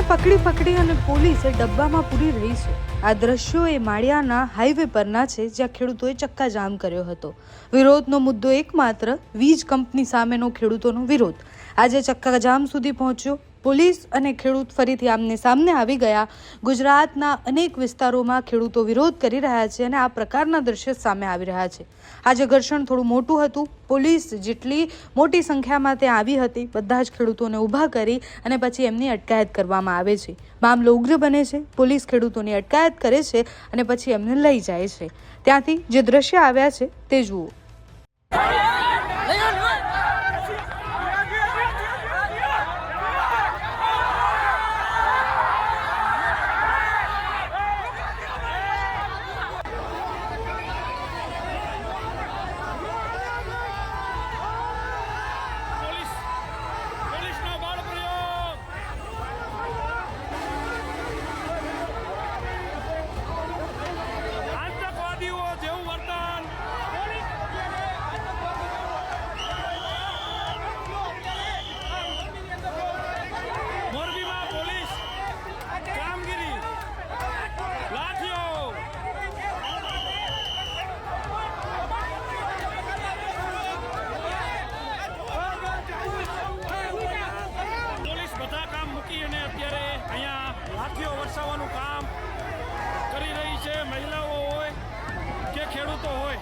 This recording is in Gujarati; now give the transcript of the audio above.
પકડી અને પોલીસે ડબ્બામાં પૂરી રહી છે। આ દ્રશ્યો એ માળિયાના હાઈવે પરના છે, જ્યાં ખેડૂતોએ ચક્કાજામ કર્યો હતો। વિરોધનો મુદ્દો એકમાત્ર વીજ કંપની સામેનો ખેડૂતોનો વિરોધ આજે ચક્કાજામ સુધી પહોંચ્યો। પોલીસ અને ખેડૂત ફરીથી આમને સામને આવી ગયા। ગુજરાતના અનેક વિસ્તારોમાં ખેડૂતો વિરોધ કરી રહ્યા છે અને આ પ્રકારના દ્રશ્યો સામે આવી રહ્યા છે। આજે ઘર્ષણ થોડું મોટું હતું। પોલીસ જેટલી મોટી સંખ્યામાં ત્યાં આવી હતી, બધા જ ખેડૂતોને ઊભા કરી અને પછી એમની અટકાયત કરવામાં આવે છે। મામલો ઉગ્ર બને છે। પોલીસ ખેડૂતોની અટકાયત કરે છે અને પછી એમને લઈ જાય છે। ત્યાંથી જે દ્રશ્ય આવ્યા છે તે જુઓ। વરસાવવાનું કામ કરી રહી છે। મહિલાઓ હોય કે ખેડૂતો હોય,